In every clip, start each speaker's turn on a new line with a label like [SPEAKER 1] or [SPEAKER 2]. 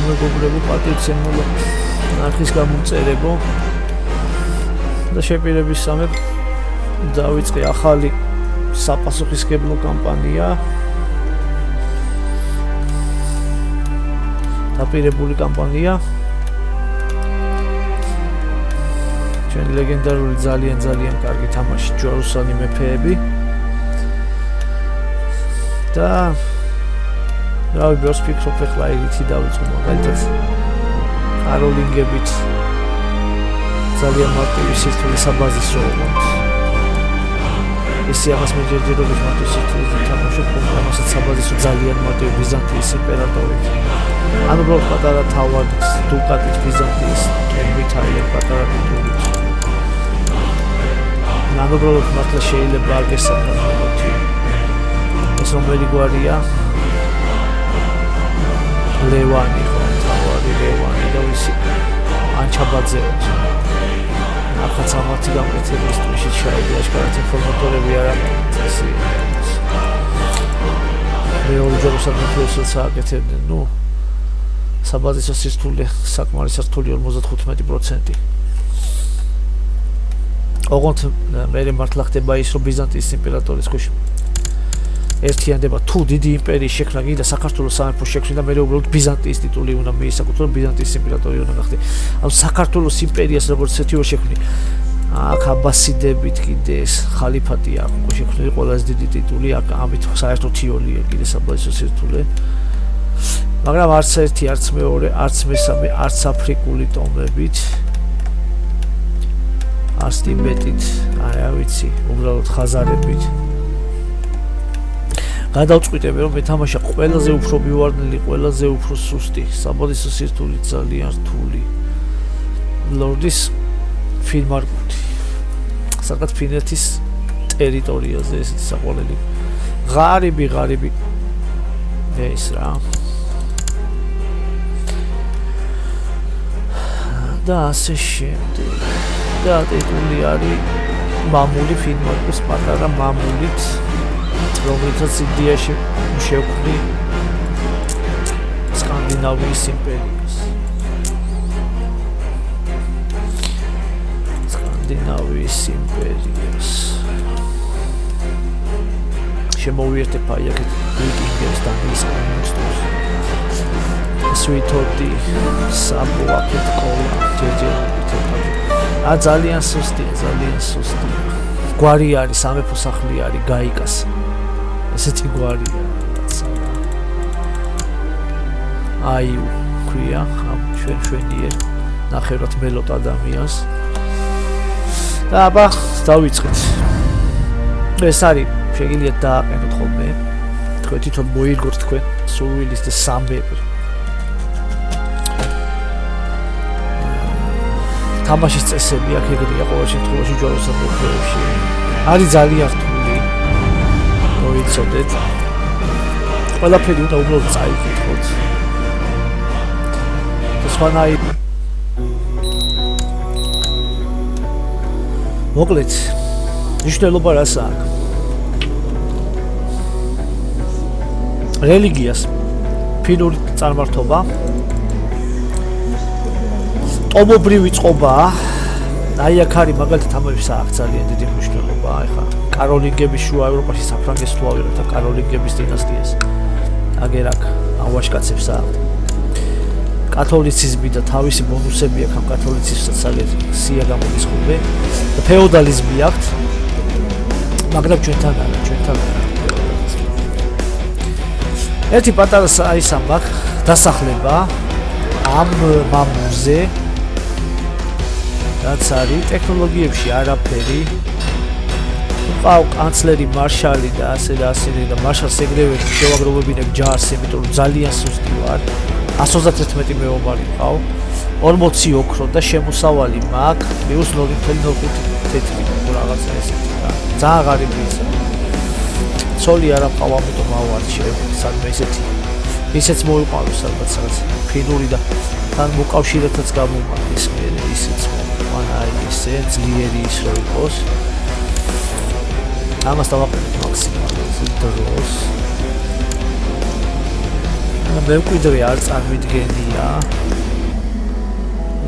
[SPEAKER 1] მეგობრებო, პატივცემულო, არხის გამოწერებო და შეპირებისამებრ დავიწყე ახალი საპასუხისმგებლო კამპანია. დაპირებული კამპანია. ჩვენი ლეგენდარული ძალიან კარგი თამაში ჯვაროსანი მეფეები. და რავი, ბევრს ფიქრობ ახლა იგითი დავიწყო მაგალითად კაროლინგებით ძალიან მარტივი სირთულე საბაზისო ოღონდ. ისე ამას მეჯერჯერობით მარტივი სირთულე თამაშობ, ამასაც საბაზისო ძალიან მარტივი ბიზანტიის იმპერატორით. ანუ უბრალოდ პატარა თავადით, დუკატით ბიზანტიის კერბით არის პატარა ტიტულით. ანუ უბრალოდ მართლა შეიძლება აგეს საქართველოს. ეს რომელი გვარია? ლევანი ხო, თავარი ლევანი და ვისი ანჩაბაძეოთ. ახაც ამათი გამკეთების თვეში შეიძლება აშკარად ინფორმატორები არ არის ესე. მეორე ჯერუსალემის აკეთებდნენ, ნუ საბაზისო სირთულე საკმარისი რთული 55%. ოღონდ მე მართლა ხდება ის, რომ ბიზანტიის იმპერატორის ქვეშ ერთიანდება თუ დიდი იმპერიის შექმნა გინდა საქართველოს სამეფოს შექმნა და მე უბრალოდ ბიზანტიის ტიტული უნდა მიისაკუთრო, ბიზანტიის იმპერატორი უნდა გახდე. ანუ საქართველოს იმპერიას როგორც ესეთი რო შექმნი. აქ აბასიდებით კიდე ეს ხალიფატი აქ უკვე შექმნილი ყველაზე დიდი ტიტული, აქ ამით საერთოდ თიოლია კიდე საბაზისო სირთულე. მაგრამ არც ერთი, არც მეორე, არც მესამე, არც აფრიკული ტომებით. არც ტიბეტით, არა ვიცი, უბრალოდ ხაზარებით. გადავწყვიტები, რომ მეთამაშა ყველაზე უფრო მივარდნილი, ყველაზე უფრო სუსტი, საბაზისო სირთული ძალიან რთული. ლორდის ფილმარკუტი. სადღაც ფინეთის ტერიტორიაზე ესეთი საყვალელი. ღარიბი ეს რა. და ასე შემდეგ. და ტიტული არის მამული ფილმარკუს პატარა მამულით. რომელსაც იდეაში შეხვდი სკანდინავიის იმპერიას. შემოვიერთებ აი აქეთ ვიკინგებს და მის კონტექსტს. სვიტოდი საბუაკეთ ყოლა ჯერჯერობით. ძალიან სუსტია. გვარი არის, სამეფო სახლი არის გაიკას. ესეთი გვარია. აიუ ქვია, ჩვენიერ ნახევრად მელოთ ადამიანს. და აბა დავიწყეთ. ეს არის შეგიძლიათ დააყენოთ ხოლმე. თქვენ თვითონ მოირგოთ თქვენ სურვილის და სამბები. თამაშის წესები აქ ეგრეა ყოველ შემთხვევაში ჯვაროსან მეფეებში. არის ძალიან რთული. მოიცოდეთ. ყველაფერი უნდა უბრალოდ წაიკითხოთ. სხვანაირ მოკლედ მნიშვნელობა რას აქვს? რელიგიას ფინური წარმართობა ტომობრივი წყობაა. აი აქ არის მაგალითად ამების აქვს ძალიან დიდი მნიშვნელობა. ეხლა კაროლინგების შუა ევროპაში საფრანგეთს თუ ავიღებთ და კაროლინგების დინასტიას აგერ აქ ავაშკაცებს აქვს. კათოლიციზმი და თავისი ბონუსები აქვს ამ კათოლიციზმსაც ძალიან სია გამოდის ხოლმე. და ფეოდალიზმი აქვს. მაგრამ ჩვენთან არა. ერთი პატარა ისამ აქვს დასახლება ამ მამულზე. რაც არის ტექნოლოგიებში არაფერი. ყავ კანცლერი მარშალი და ასე და მარშალს ეგრევე შევაგროვებინებ ჯარს, იმიტომ რომ ძალიან სუსტი ვარ. 131 მეომარი ყავ, 40 ოქრო და შემოსავალი მაქვს -0.05 თეთრი რაღაცა ესეთი რა. ძალიან ღარიბია. ცოლი არ აყავ, ამიტომ ავარჩევ სადმე ისეც მოიყვანო სადღაც ფინური და თან მოკავშირეთაც გამომართვის მე ისეც აი ესე ძლიერი ის რო იყოს. ამას დავაყენებ მაქსიმალურად დროს. მემკვიდრე არ წარმიდგენია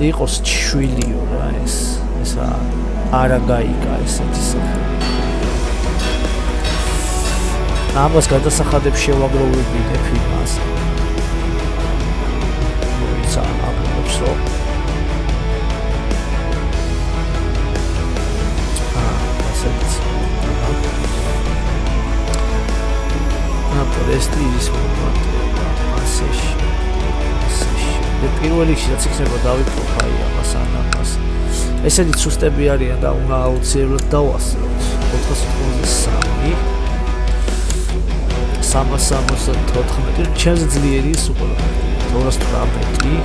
[SPEAKER 1] იყოს შვილიო რა ეს არა გაიგა ესეთი სახე ამას გადასახადებს შევაგროვებინებ იმას მოიცა აკეთებს რომ ესეც პრესტი ის მომენტია ასეში პირველ რიგში რაც იქნება დავიფრთხო აი ამას ანამას ესეთი სუსტები არიან და უნდა აუცილებლად დავასრულოთ 453 ჩემზე ძლიერი ის უკვე 218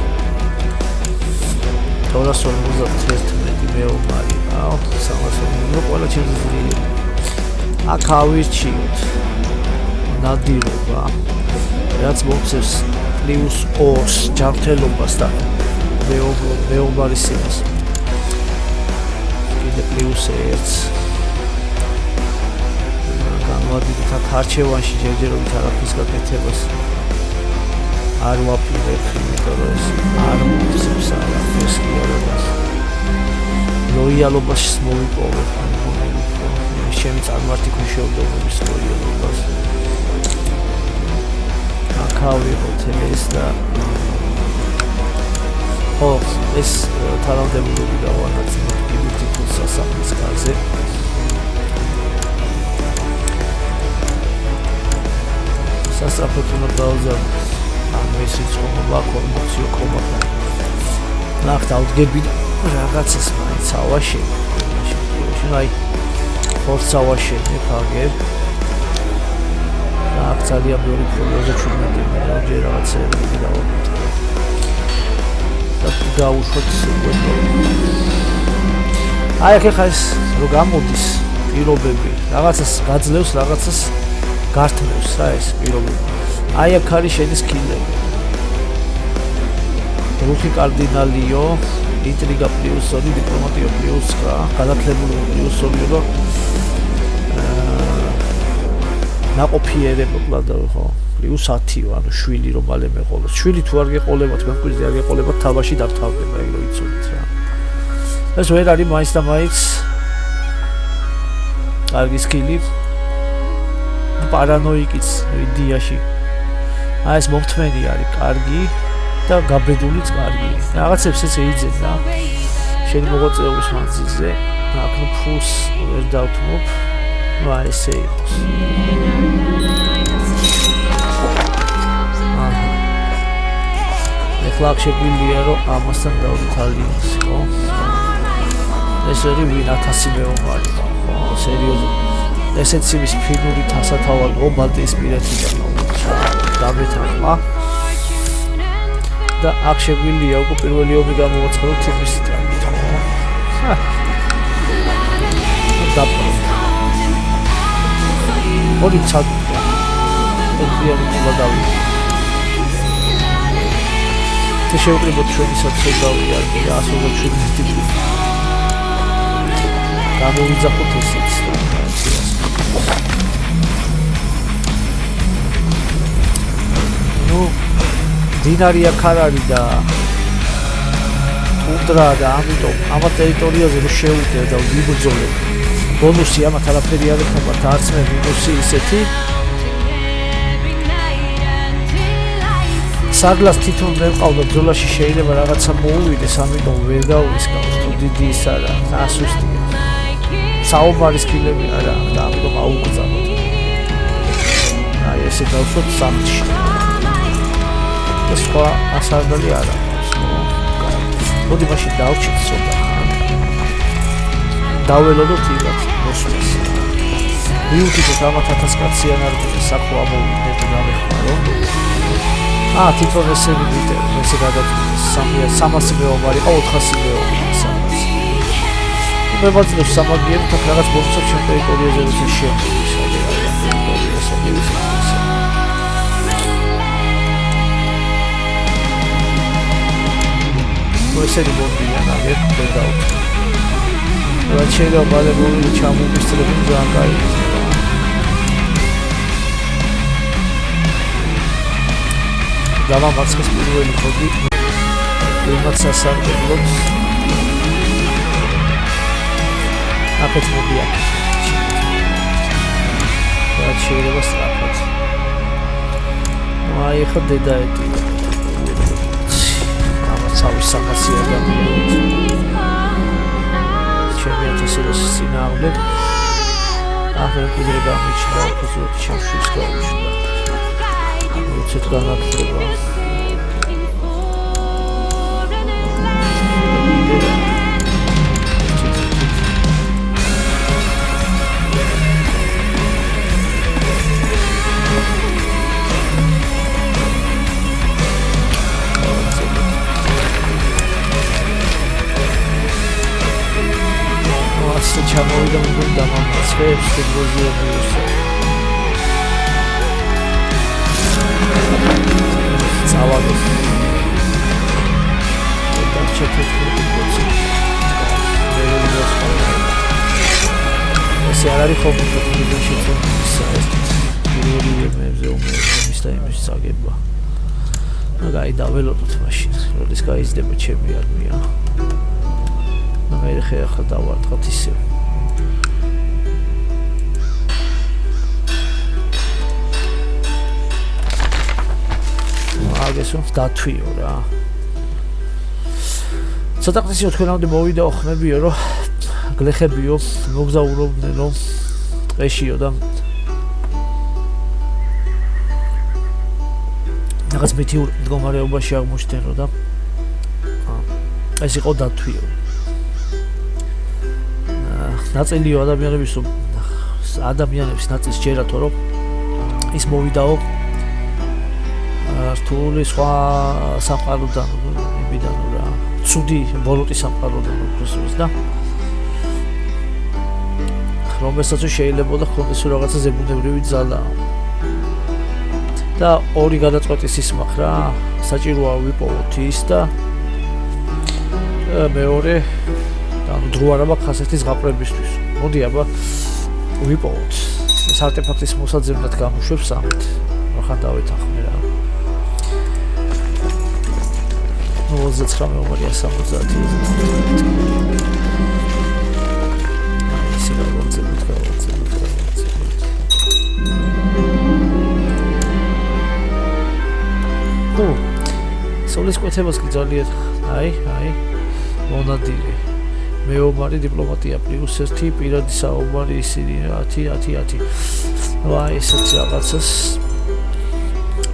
[SPEAKER 1] 251 მეომარი რა 350 ყველა ჩემზე ძლიერი აქ ავირჩიოთ ნადირობა რაც მომწევს +2 ჯანმრთელობას და მეომარის სიმას კიდე +1 განვადიდეთ აქ არჩევანში ჯერჯერობით არაფრის გაკეთებას არ ვაპირებ იმიტომ რომ ეს არ მომწევს არაფერს იარებას ლოიალობას მოვიპოვებ ჩემი წარმართი მშობლობის ლოიალობას ავიღოთ ეს და ხო ეს თანამდებობები დავანაწილოთ კიბირთითულ სასახლის კარზე სასწრაფოდ უნდა დავზარდოთ ანუ ეს რიცხობა კომპოზიციო ხობა ნახთ ავდგები რაღაცას მაინც ავაშენებ აი ფორს ავაშენებ აგერ აქ ძალიან ბევრი პროგრამაზე 17 ჯერ რაღაცები დავაკეთე და გავუშვოთ უკვე აი ახლა ეს რო გამოდის პირობები რაღაცას გაძლევს რაღაცას გართმევს რა ეს პირობები აი აქ არის შენი სკილები რუხი კარდინალიო ინტრიგა +2 დიპლომატია +9 გადათლებული +2 და ნაყოფიერება კლავდა ხო +10 ანუ შვილი რომ მალე მეყოლოს შვილი თუ არ გეყოლებათ მემკვიდრე არ გეყოლებათ თავაში დავთავდება ეგ რო იცოდით რა ეს ვერ არის მაინც და მაინც კარგი სკილი პარანოიკიც იდეაში აი ეს მომთმენი არის კარგი და გაბედულიც კარგი რაღაცებს ეს ეიძებდა შენი მოღვაწეობის მანძილზე აქ ნუ ფულს ვერ დავთმობ ну а ესე იყოს ეხლა შეგვიძლია რომ ამასთან დავთვალოთ ხო ეს არის ვინ 1000 მეომარი ხო სერიოზულად ესეც ის ფიგური თასათავად ბალტიისპირეთიდან დამეთახმა და აქ შეგვიძლია უკვე პირველი ომი გამოვაცხადოთ იმის ტრანზიტით ხო ორი ცალკე ეგრიანი მოდავი ეს შეუძლებოდ ჩვენი სოციალური არქიტექტურა 127 ტიპი გამოვიძახოთ ესეც ნუ დინარია ქარარი და უდრა და ამიტომ ამ ტერიტორიაზე რო შეუდგე და ვიბრძოლე ბონუსი ამათ არაფერი არ ეხებათ არც მე მინუსი ისეთი საგლას თვითონ მე მყავდა ბრძოლაში შეიძლება რაღაცა მოუვიდეს ამიტომ ვერ გავისკავს თუ დიდი ის არა ასუსტია საუბარი სკილები არა და ამიტომ აუგზავნოთ აი ესე დავსვათ სამში ეს სხვა ასარდალი არა მოდი მაშინ დავჭით ცოტა დაველოდოთ იგად მოსვლას ვიუთითოთ ამათ 1000 კაციან არგული საქმო ამოვიდეთ და გამეხმარო თვითონ ესე ვიდეთ ესე გადაწყვეტს 300 მეომარი ყო 400 მეომარი 300 მე ვაძლევს სამაგიერთ აქ რაღაც ბონუსებს ჩემ ტერიტორიაზე როცა შემოდის ესეთი ბონდია ნაგებ დედაუთ რაც შეიძლება ბალებული ჩამოვისწრები ძალიან კაი დავამარცხეს პირველი ხოდი იმათ სასარგებლოდ აფეთ მოდია რაც შეიძლება სწრაფად აი ხო დედაეტი ამაცავის სახასი ადამიანით ჩემი ათასეროს წინააღმდეგ ახლა კიდევ გამიჩნდა უბრალოდ ჩემშიც გავიშვა უცეთ განათლება ჩამოვიდა მგონი დამამარცხებს ფუძეზე მიუსა წავაგეს და ჩეთეთქი ესე არ არის ხოლმე ფუძეზე შეწონისა ეს პირველი მეებზე უმეტეს და იმის წაგება მაგაი დაველოდოთ მაშინ როდის გაიზრდება ჩემი არმია მე ხე დავარტყოთ ისე აგესო დათვიო რა ცოტა ხნისიო თქვენამდე მოვიდა ხმებიო რომ გლეხებიო მოგზაურობდნენო ტყეშიო და რაღაც მეთიურ მდგომარეობაში აღმოჩნდენო და ეს იყო დათვიო ნაწილიო ადამიანების ნაწილს ჯერათო რომ ის მოვიდაო რთული სხვა სამყაროდან იმიდან რა ცუდი ბოლოტი სამყაროდან უბრალოდ და რომელსაც შეიძლება ხონდეს რაღაცა ზებუნებრივი ძალა და ორი გადაწყვეტის ისმახ რა საჭიროა ვიპოვოთ ის და მეორე ანუ დრო არ აქვს ხასეთის ზღაპრებისთვის. მოდი აბა ვიპოვოთ. ეს არტეფაქტის მოსაძებნად გამოშვებს ამით. ახლა დავეთანხმე რა. 99 70 სოლის კვეთებას კი ძალიან აი მონადირე მეომარი დიპლომატია პლუს 1 პირადი საუბარი ისინი 10 ვაი ესეც რაღაცას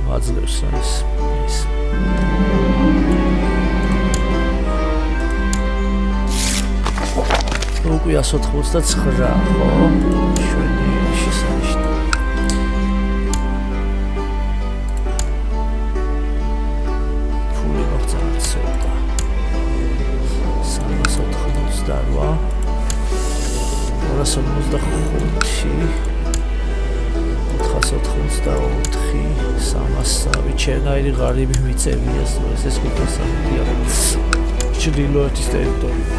[SPEAKER 1] მაძლევს ეს უკვე 189 ხო შვედი შესანიშნა ფული მოხდა ცოტა 384 ჩემნაირი ღარიბი მიწევია ეს კუთასამია ჩრდილოეთის ტერიტორია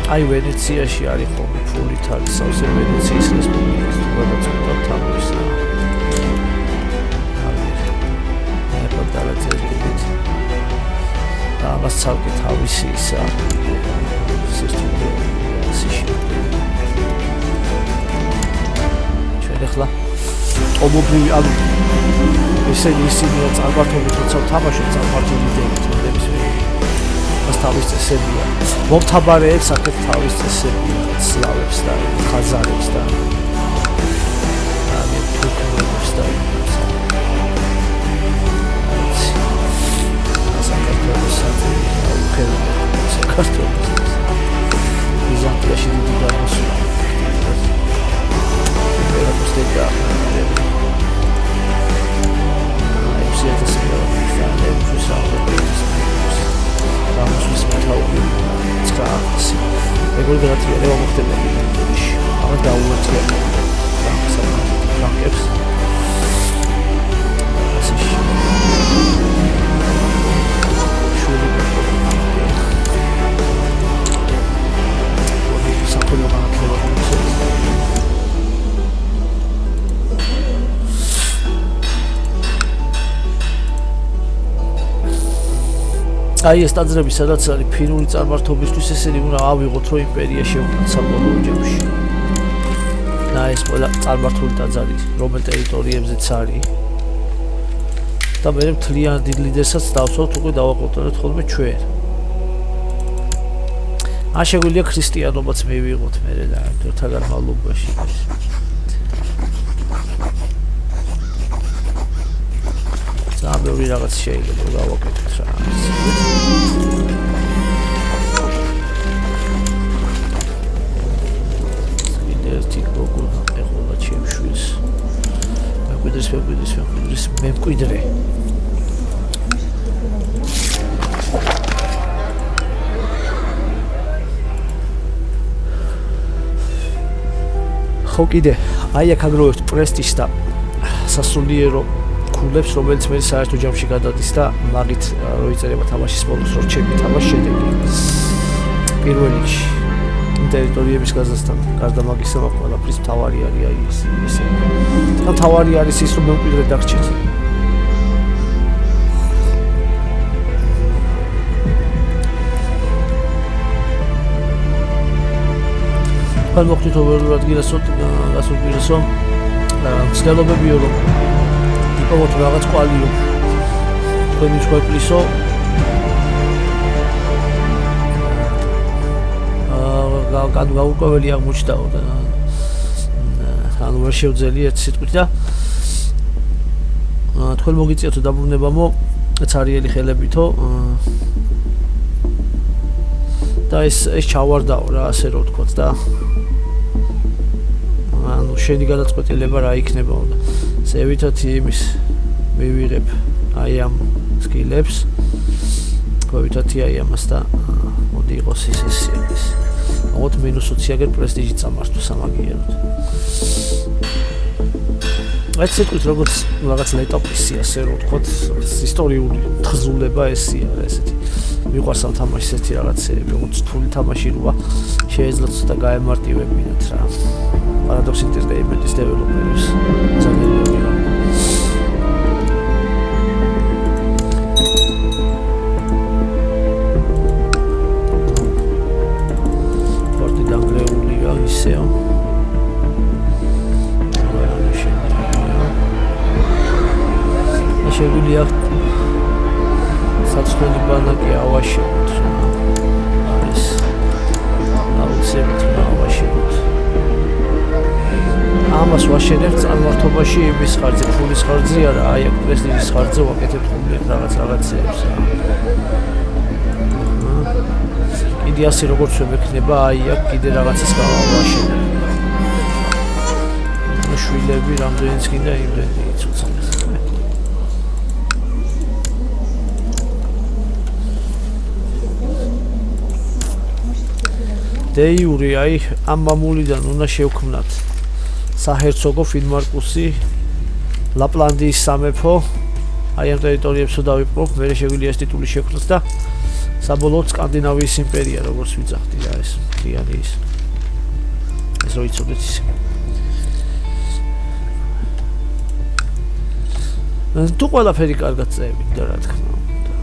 [SPEAKER 1] აი ვენეციაში არის ხოლმე ფულით არის სავსე ვენეციის რესპუბლიკის გადაწყვეტა თამაშია ამას ცალკე თავისი ისა ჩვენ ახლა ობობრივი ანუ ისინი წარმართობით როცა თამაშობ წარმართული დეიბის მას თავის წესებია მომთაბარეებს აქეთ თავის წესებია სლავებს და ხაზარებს და ამი თურქებს და საქართველოს ბიზანტიაში დიდი გამოსვლა ერაოსტედა აიფსიეთას მიღებული სამხედრო გამოსვლის მეთაური 900 ეგრე გადატრიალება მოხდება ბიზანტიაში ამას დაუერთიანდა ფრანკებს აი ეს ტაძრები სადაც არის ფინური წარმართობისთვის ესენი უნდა ავიღოთ რომ იმპერია შეუკრათ საბოლოო ჯამში. და ეს ყველა წარმართული ტაძარი რომელ ტერიტორიებზეც არის. და მე მთლიან დიდ ლიდერსაც დავსვათ უკვე დავაყოტროთ ხოლმე ჩვენ. შეგვიძლია ქრისტიანობაც მივიღოთ მე და დროთა განმავლობაში. ძალიან ბევრი რაღაც შეიძლება გავაკეთოთ რა. ერთი გოგონა ეხლა ჩემშვილს. მეკვიდრის მემკვიდრე. ხო კიდე აი აქ აგროვებთ პრესტიჟს და სასულიერო ქულებს, რომელიც მე საერთო ჯამში გადადის და მაგით რო იწერება თამაშის ბოლოს რო ჩემი თამაში შედეგი. პირველ რიგში იმ ტერიტორიების გაზრდასთან გარდა მაგისა ყველაფრის მთავარი არის აი ეს. და მთავარი არის ის რომ მემკვიდრე დაგრჩეთ. ან მოხდით overload გასულიყოს ცდილობებიო რომ იპოვოთ რაღაც კვალიო თქვენი შეგვეპლისო გაუკაველი აღმოჩნდაო და ანუ ვერ შევძელი ერთ სიტყვით და თქვენ მოგიწიოთ დაბრუნებამო ცარიელი ხელებითო და ეს ჩავარდაო რა ასე რო ვთქვათ და ანუ შენი გადაწყვეტილება რა იქნება და ზევითად იმის მივიღებ აი ამ სკილებს ყვევითად აი ამას და მოდი იყოს ეს მოგოთ -20 აგერ პრესტიჟი წამართვა სამაგიეროდ ეს სიტყვით როგორც რაღაც ლეტოპისი ასე რო ვთქვათ ისტორიული თხზულება ესია ესეთი მიყვარს ამ თამაშს ესეთი რაღაცები როგორც რთული თამაში როა შეიძლება ცოტა გაემარტივებინათ რა Paradox Entertainment developers ძალიან ბევრი რა პორტი დანგრეულია ისეო შეგვიძლია საცხოვრებელი ბანაკი ავაშენოთ რა ეს აუცილებლად ავაშენოთ ამას ვაშენებთ წარმართობაში იმის ხარჯზე, ფულის ხარჯზე არა, აი აქ პრესტიჟის ხარჯზე ვაკეთებთ რაღაცეებს რა. კიდე ასე როგორც ვექნება, აი აქ კიდე რაღაცას გავავაშენებ. შვილები რამდენიც კიდე იმდენი იცოცხლეს. დეიური აი ამ მამულიდან უნდა შევქმნათ საჰერცოგო ფინმარკუსი ლაპლანდიის სამეფო აი ამ ტერიტორიებსო დავიპყრობ მე შეგვიძლია ეს ტიტული შევქმნათ და საბოლოოდ სკანდინავიის იმპერია როგორც ვიძახდი რა ეს მთლიანი ის რო იცოდეთ ისე თუ ყველაფერი კარგად წევით და რა თქმა უნდა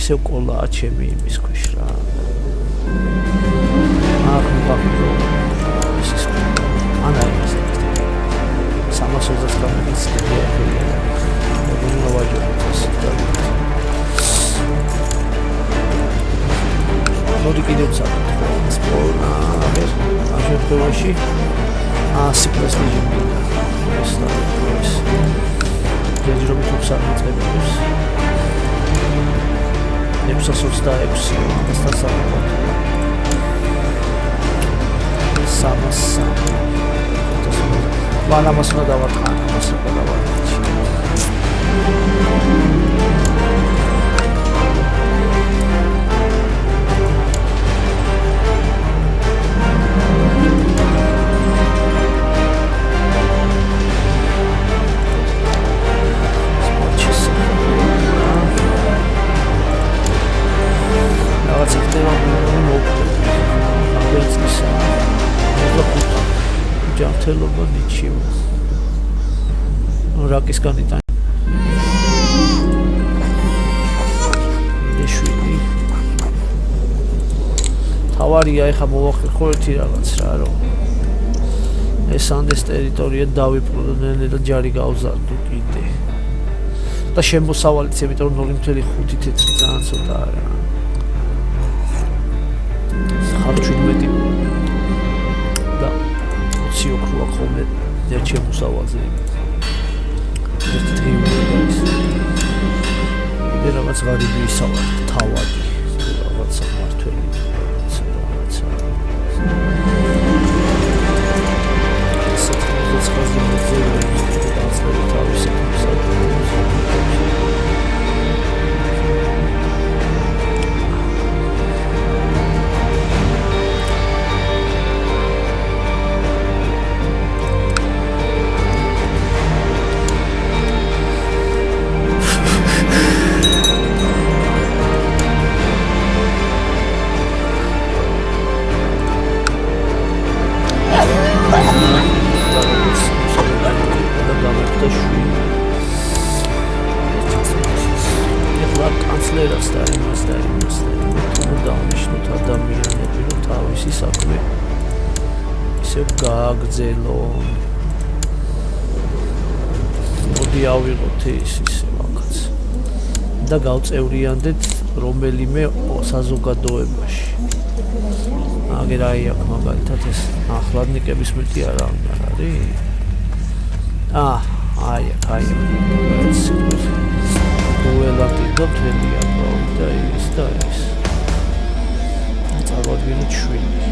[SPEAKER 1] ისევ ყოლაა ჩემი იმის ქვეშ რა Ana es. Somos esos camiones que vienen Nueva York. No te quiero usar. A ver, ayer todo así. Sí, pues sí, está pues. Ya yo lo voy a usar más veces. Nebusa sosta epsi, está saliendo. Samas. Bana masına da var kanka masına da var. Telova ničiju. Rakis kandidat. Deşuyor. ავარია ეხა მოვახერხო ერთი რაღაც რა რომ ეს ანდეს ტერიტორია დავიპყროდნენ და ჯარი გავზარდო კიდე და შემოსავალიც იმიტომ რომ 0.5 თეთრი ძალიან ცოტა არა ხარჩვით და 20 ოქროა ხოლმე ერთ შემოსავალზე ერთ თეიმური არის კიდე რაღაც ღარიბი ისავალ თავადი რაღაც მართველი გაგძელონ მოდი ავიღოთ ის რაღაც და გავწევრიანდეთ რომელიმე საზოგადოებაში აგერ აი აქ მაგალითად ეს ახლადნიკების მეტი არ არის აი ეს უელათი და თელია და ის წავადგინეთ შვილი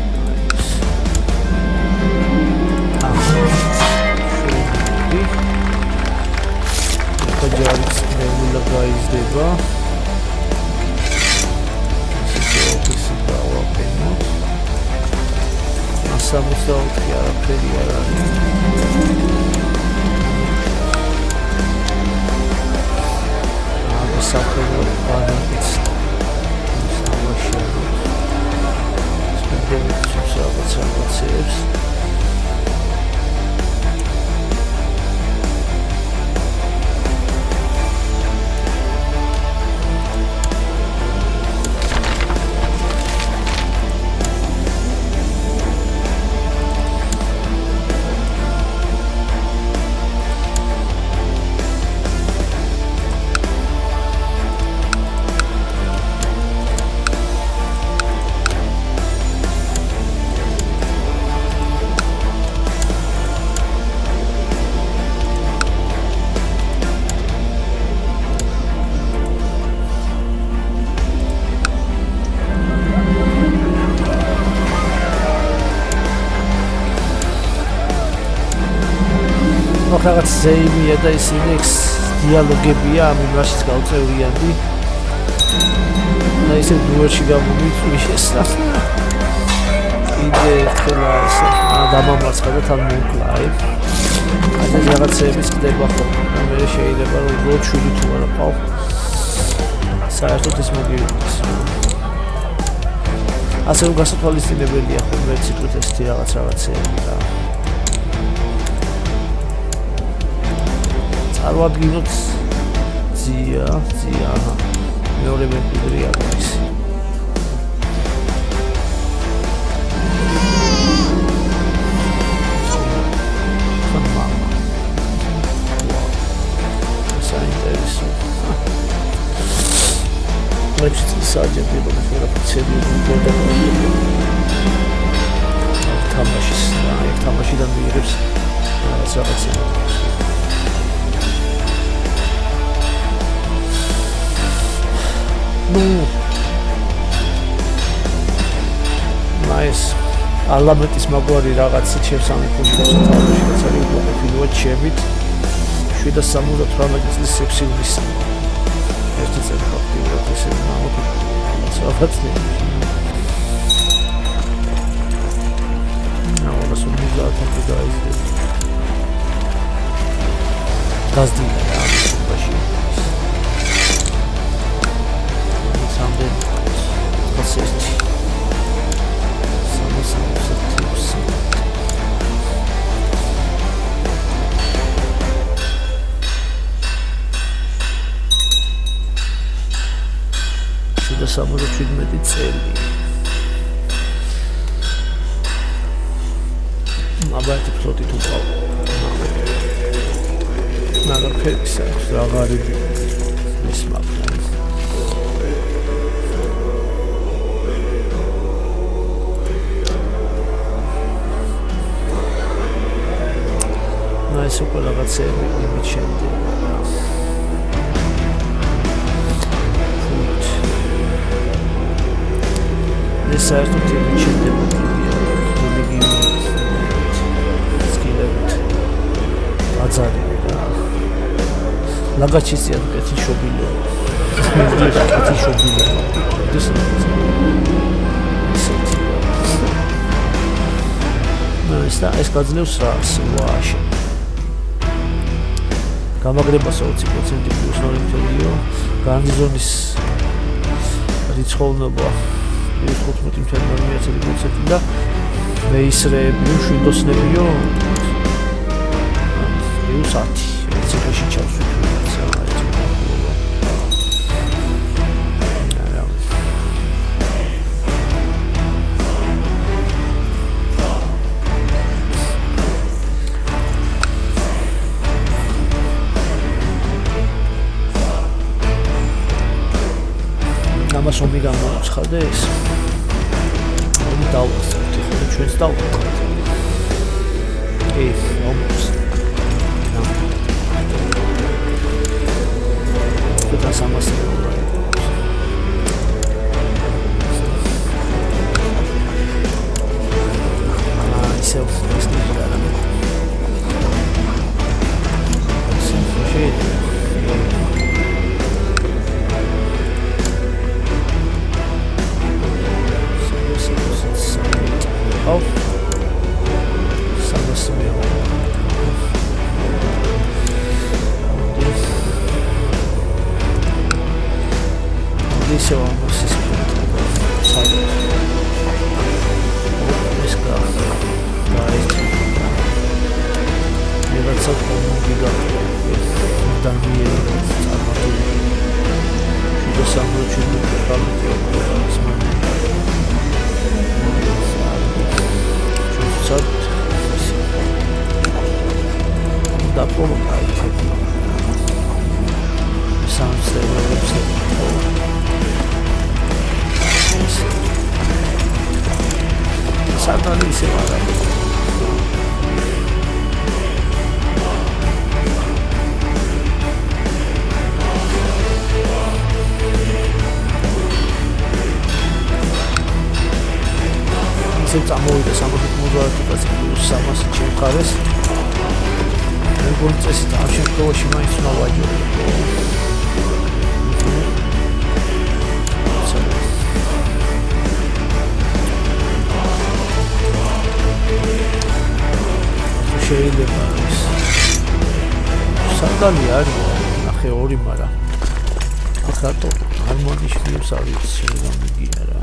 [SPEAKER 1] ჯარის ნეულა გაიზრდება ისე დავაფენოთ 164 არაფერი არ არის საფრთხე ბანაკიც სამაშენო სპეციალურად რაღაცებს რაღაც ზეიმია და ისინი ექს დიალოგებია ამ იმაშიც გავწევრიანდი და ისე დუელში გამოვიწვი შესახა კიდე ერთხელა ესე დამამარცხა და თან მოკლა აი ეს რაღაცების ხდება ხოლმე და მე შეიძლება რომ უბრალოდ შვილი თუ არა ყავ საერთოდ ის მოგივიდეს ასე რომ გასათვალისწინებელია ხოლმე ციკლით ესეთი რაღაცეები და არვადგინოთ ძია მეორე მემკვიდრე არის საინტერესო მეცი საჯები რომ ფერაფიცები უნდა თამაშის თამაშიდან მიიღებს რაღაცა nice ალამეტის მაგვარი რაღაცა ჩემსამე ფუნქციას თავში და ძალიან ფილოა ჩემით 778 წლის სექსიულის ერთი წელი ფაქტიურად ესე ნაოთი ნაოდას უმიზათა დაიზდე გაზდინა ბაში სამდენ კონსერტი და 77 წელი აბა ერთი ფლოტი თუ ყავ. მაგრამ ფერის აქვს რა ღარიბი ის მაგარი. ეს უკვე რაღაცები იმით შემდეგ. ეს საერთოდ იმით შემდეგია. სკილებით. აზარი და ლაგაჩისია კეთი შობილო. კეთი შობილო. ეს გაძლევს რას ვაში. გამაგრებას 20% პლუს 0.2 გარნიზონის რიცხოვნობა 15.4% და მეისრეები შვიდოსნებიო -10 ციფრში ჩავსვით ამას ომი გამოუცხადეს. ომი დავახსენოთ, ხო, ჩვენს დავახსენოთ. ომს. და სამასწავლო. ისე ეს ნიჟარა. Oh, самосмело. Здесь он все садит. Здесь как, да, это целый гигант. Там не арматура. Что самое чудное, смотри. და პოლო კაითები სამსერვერებს სადანი ისე არა ისე წამოვიდა 60-70 პლუს 300 ჩემყარეს როგორც წესი ამ შემთხვევაში მაინც უნდა ვაჯობო. შეიძლება ის სადალი არის ნახე ორი მარა აქ რატო არ მონიშნებს არ ვიცი გამიგია რა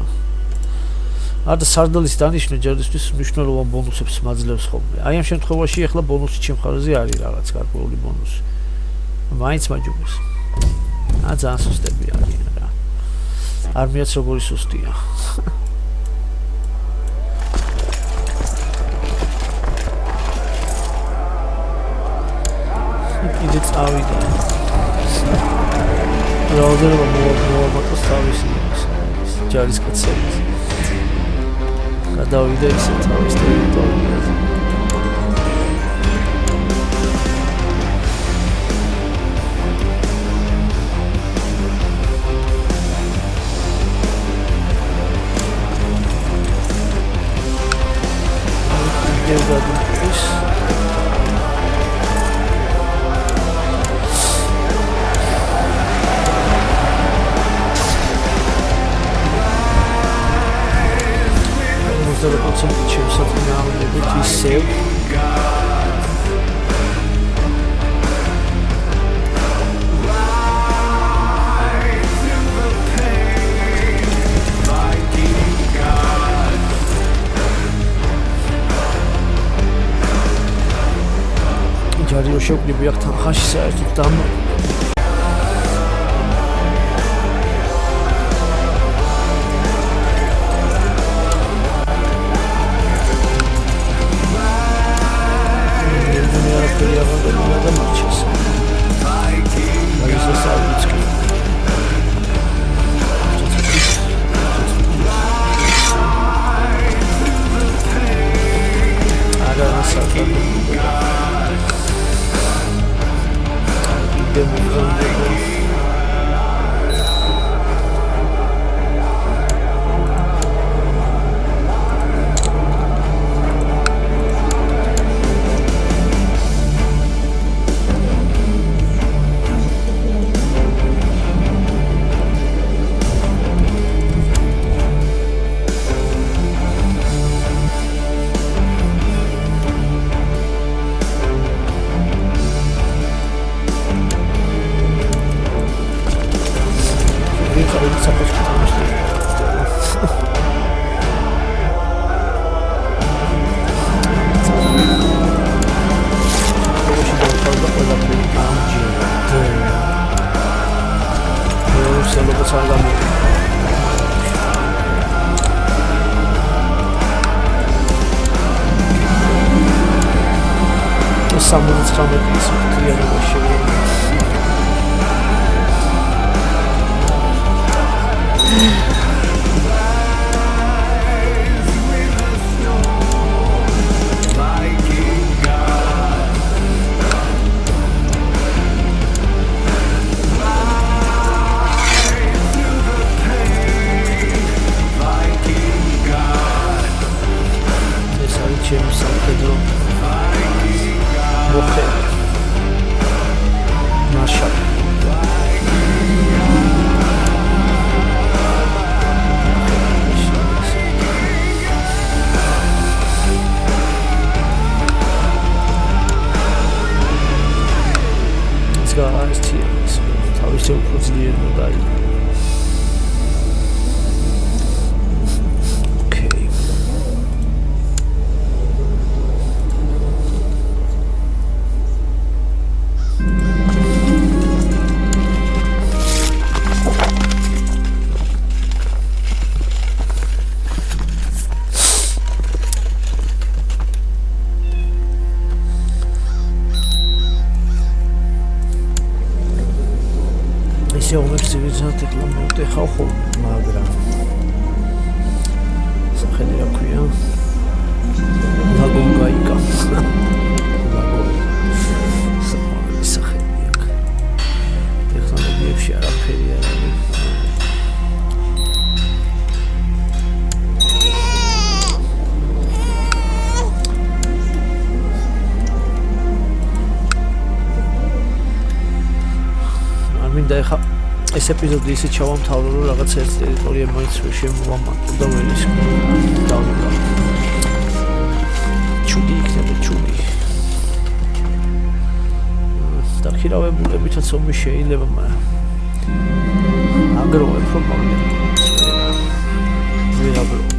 [SPEAKER 1] არა სარდალის დანიშნე ჯარისთვის მნიშვნელოვან ბონუსებს მაძლევს ხოლმე. აი ამ შემთხვევაში ახლა ბონუსი ჩემხარზე არის რაღაც გარკვეული ბონუსი. მაინც მაჯობს. ძალიან სუსტები არიან რა. არმიაც როგორი სუსტია. კიდე წავიდა. რაოდენობა მოვამატოს თავისი ჯარისკაცების. გადავიდა ისე თავის ტერიტორიაზე. დევდადის There are some chips something now in the booty sale. Jari o შეგვიძლია აქ თანხაში საერთოდ დამ Someone's coming to the other show. Civilizated Lamont Hoho Magra Sahelia Kuya Lagongaika Sahelia Technology Sharaperia I mean they have ეს ეპიზოდი ისე ჩავამთავრო რომ რაღაც ერთ ტერიტორია მოიც შემოვამატო და ვერ ის დავიწყო. ჩუდი იქნება ჩუდი. დაქირავებულებითაც ომი შეიძლება, მაგრამ აგროვებ რომ ვერ აგროვებ.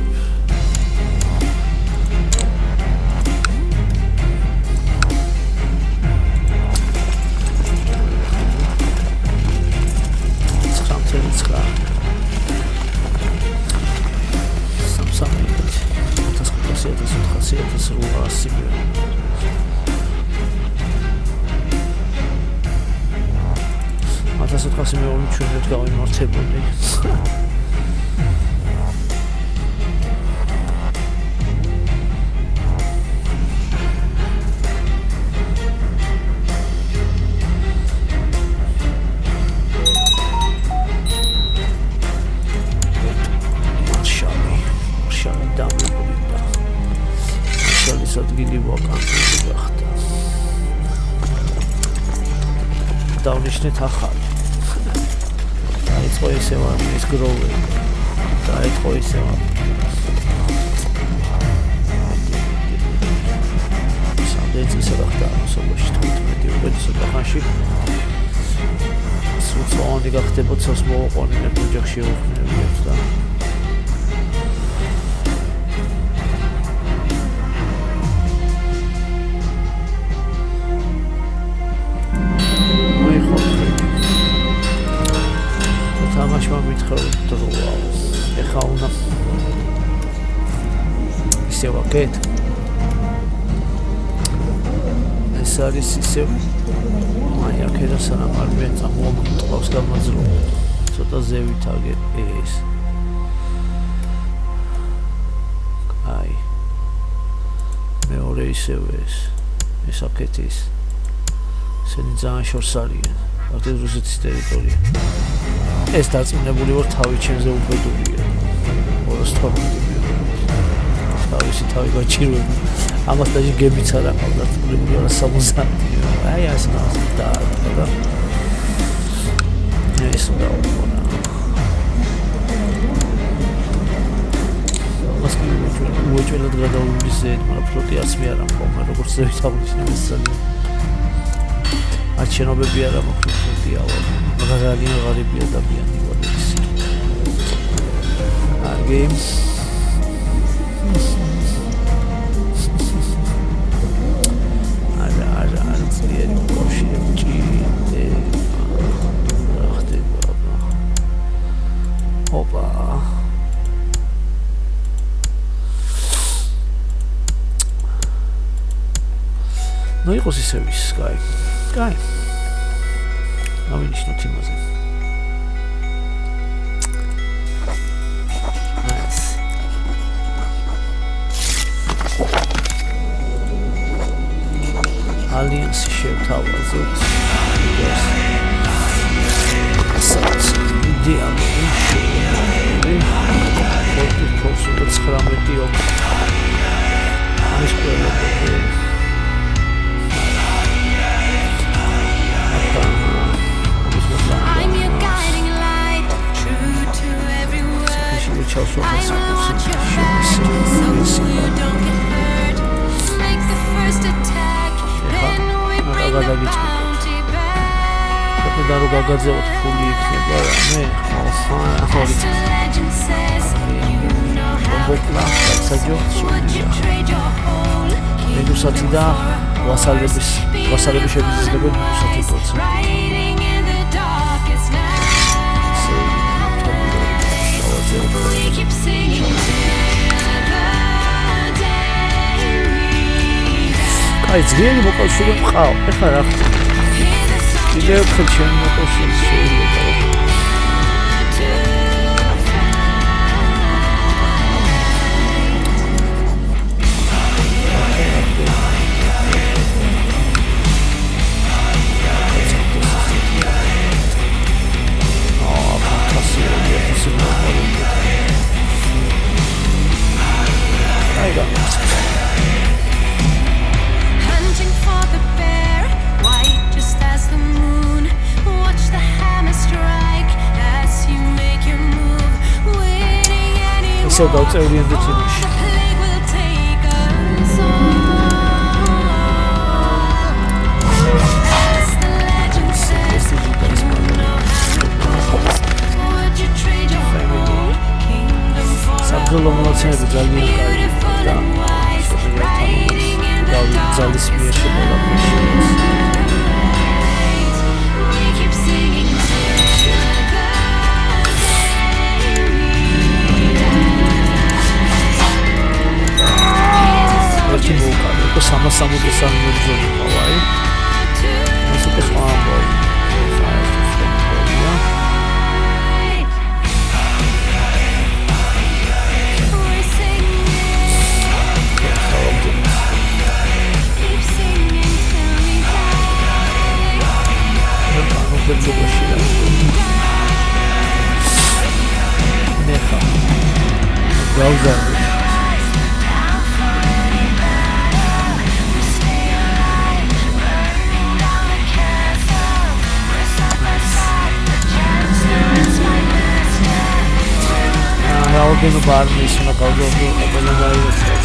[SPEAKER 1] Ჩვენეთ გავიმართებული. შალი დამებოდა. შალის ადგილი ვაკანტური გახდა. დავნიშნეთ ახალი. Daitqo iseva is growing. Daitqo iseva. Sandets iseva ხდება სოფოში 15 უკვე სოფახანში. სულწოვანი გახდება ცოს მოუყონინებ ოჯახში უხნევიებს და ეხა უნდა ისე ვაკეთ ეს არის ისე აი აქედა სანამ არ მეწამოყავს გამაძრო ცოტა ზევით აგე ეს აი მეორე ისევ ეს აქეთ ის ესენი ძალიან შორს არიან აქტიურ რუსეთის ტერიტორია. ეს დაწინებული ვარ თავი ჩემზე უბედურია. 212 თავისი თავი გაჩირვები. ამას დაჟე გებიც არ აყავ დაწინებული ვარ 70. აი ასე და ეს უნდა უყურა. უეჭველად გადაულიზეთ, მაგრამ ფლოტი არც მე არ ამყავ, როგორც ზევით აღნიშნეს ძალიან. არჩენობები არ ამოქმედ ფლოტია, მაგრამ ძალიან ღარიბი ადამიანი ვარ ის. Games. არა, ძლიერი კავშირი ხდება. ოპა. ნუ იყოს ისე ვის, კაი. ამინიშნოთ იმაზე. Alliance შევთავაზოთ. ასაც იდეალური შეერები. ფორტი 19 ოქრო. ამის პრობლემები. I'm your guiding light, true to every word. Watch so you don't get hurt. Make the first attack, then we bring the bounty back.
[SPEAKER 2] და რო გაგაძევოთ ფული იქნება რამე
[SPEAKER 1] As the legend says, you know how it goes. Would you trade your whole
[SPEAKER 2] მედუსათი და ვასალები შეგიძლებიან მედუსათი პროცესი.
[SPEAKER 1] writing in the darkest night. We keep singing till the day we die.
[SPEAKER 2] აი ძლიერი მოკავშირე მყავ. ეხლა რა ხდება? კიდევ ერთხელ ჩემი მოკავშირე შეიძლება.
[SPEAKER 1] Hunting for the bear, white just as the moon. Watch the hammer strike as you make your move. Winning any war,
[SPEAKER 2] ისევ დავწევრიანდეთ იმაში.
[SPEAKER 1] the plague will take us all. As the legend says, you know how it goes. Would you trade your whole kingdom for a
[SPEAKER 2] საბრძოლო მონაცემები ძალიან კარგი
[SPEAKER 1] beautiful
[SPEAKER 2] და
[SPEAKER 1] and wise, writing in the
[SPEAKER 2] ძალის მიერ
[SPEAKER 1] darkest
[SPEAKER 2] შემოგვიყვება.
[SPEAKER 1] night. We keep singing till the
[SPEAKER 2] ერთი მოუკადე, იყო 363 მებრძოლი ყავა, აი. ეს იყო სხვა ამბავი.
[SPEAKER 1] we're singing, keep singing till we die.
[SPEAKER 2] ბერძოლში რა. ნეხა. გავზარდე. რაოდენობა არმიის უნდა გავზარდო, ყველა გაიოცეთ.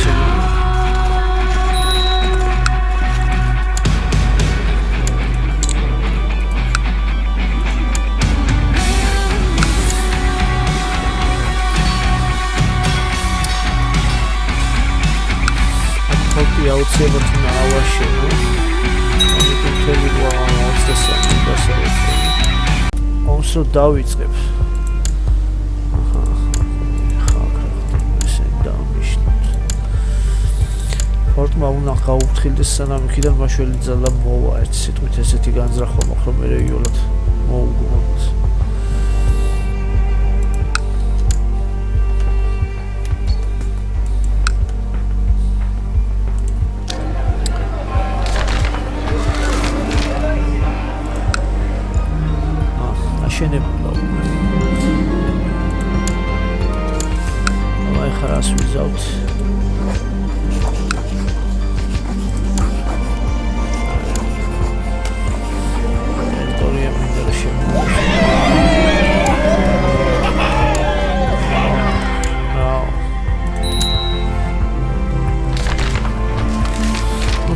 [SPEAKER 2] ფორტი აუცილებლად უნდა ავაშენო. ამიტომ მთელი 23 დასავლეთი. ომს რო დავიწყებ. ფორტმა უნდა გაუფრთხილდეს სანამ იქიდან მაშველი ძალა მოვა ერთ სიტყვით ესეთი განზრახვა მოხდა მე რეალურად მოუგონს.
[SPEAKER 1] აშენებულა აი ხარ ას ვიზავთ ტერიტორია მინდა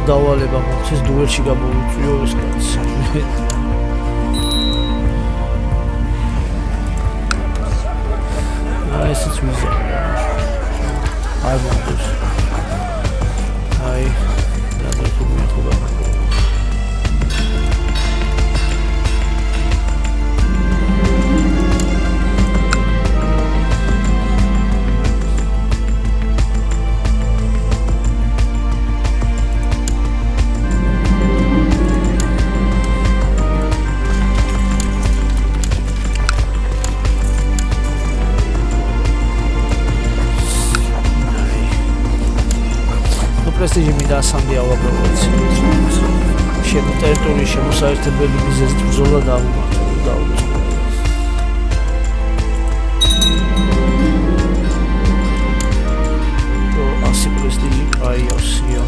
[SPEAKER 1] დავალება მოხდეს დუელში გამოვიწვიო ეს კაცი ესეც ვიზა არ მომდის აი და თუ მიხვდა პრესტიჟი მინდა ასამდე ავაბრალოთ შემო ტერიტორიის შემოსაერთებელი მიზეზით ბრძოლა დავუმართო ასი პრესტიჟი აიოსიო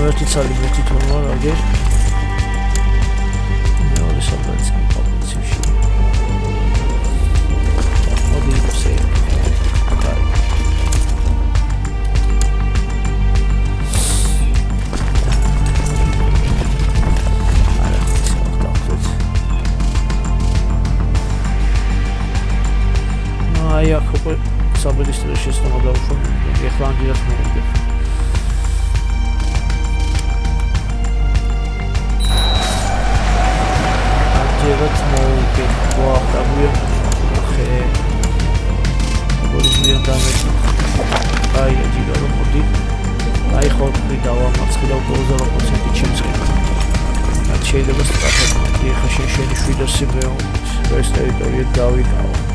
[SPEAKER 1] ერთი ცალი მეტი თორმა აგერ Something's going to shoot. What do you say? Okay. I don't think so. Doctors. No, I hope somebody's still just not about from the Icelandic movie.වත් მოვიგე ვახტაბუე ხე ბოლივიან დამეთი აი აჯიგა რომ მოდი აი ხორფი დავამაცხი და 20% ჩემსხი რაც შეიძლება სწრაფად ეხა შენი შვიდოსი მეო ეს ტერიტორია დავიკავო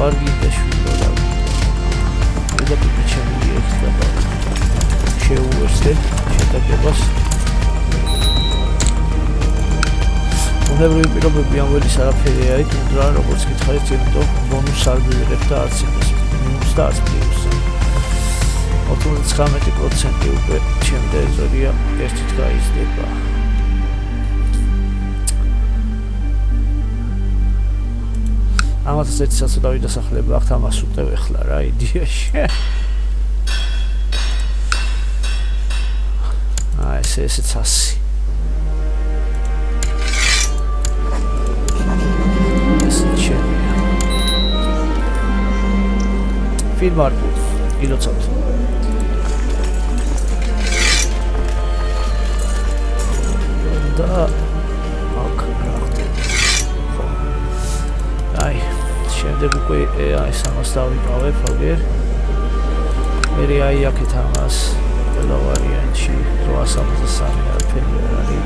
[SPEAKER 1] Варги дашвило და პედაგოგიჩემი ეცდება შეუერთდე შეტაკებას უნებრივი პირობები ამ ველის არაფერი არის თუმცა როგორც გითხარით იმიტომ ბონუს არ მივიღებ და არც იმის მინუს და არც პლუსს 99% უკვე ჩემ ტერიტორია ერთით გაიზრდება ამას ეცეცა ცოტა ვიდასახლება ახთ ამას უტევ ეხლა რა იდეაში აი ესეც ასი ეს ჩემია ფილმ არ ილოცავთ და შემდეგ უკვე აი სამას დავიკავებ აგერ მე აი აქეთ ამას ყველა ვარიანტში 873 არაფერი არ არის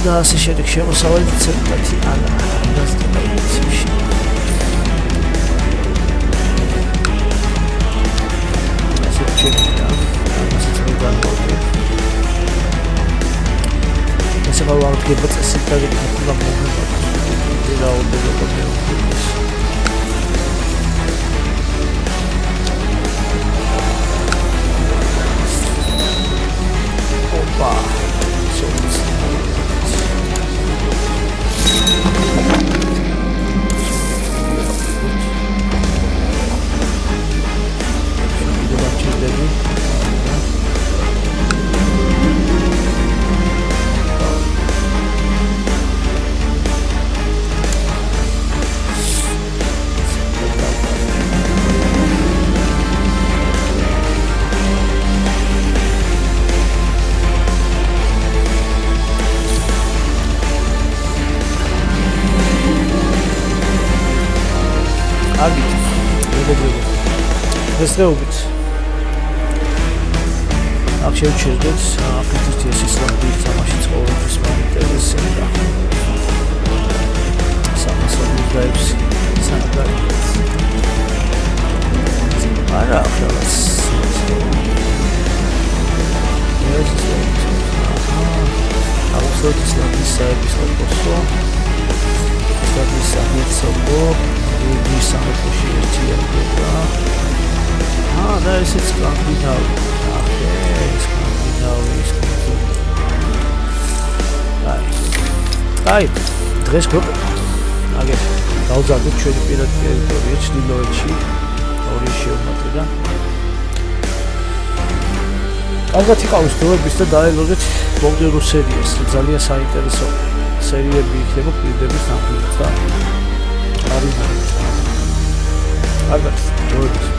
[SPEAKER 1] და ასე შემდეგ შემოსავალი ცოტათი ანა დასტაბილიზაციაში ასე ჩემია ამას წოდან მოდი ესე გავაგებ წესით და ვიქნა მომენტი და ოდესმე Opa! დღესდღეობით აქ შევჩერდეთ აფრიკის ეს ისლამური თამაში ცხოვრების მაინტერესები და სამასობრივებს სანადარებს არა ახალს ეს აუცილებლად ისლამის საეპისკოპოსო ისლამის საჰერცოგო რუგის სამეფოში ერთიანდება და ესეც სკანდინავი აი დღეს გვეყოთ აგერ დავზარდეთ ჩვენი პირადი ტერიტორია ჩრდილოეთში ორი შეუმატებდა კარგად იყავით დროებით და დაელოდეთ მომდევნო სერიას ძალიან საინტერესო სერიები იქნება პირდების ნამდვილად და არის კარგად დროებით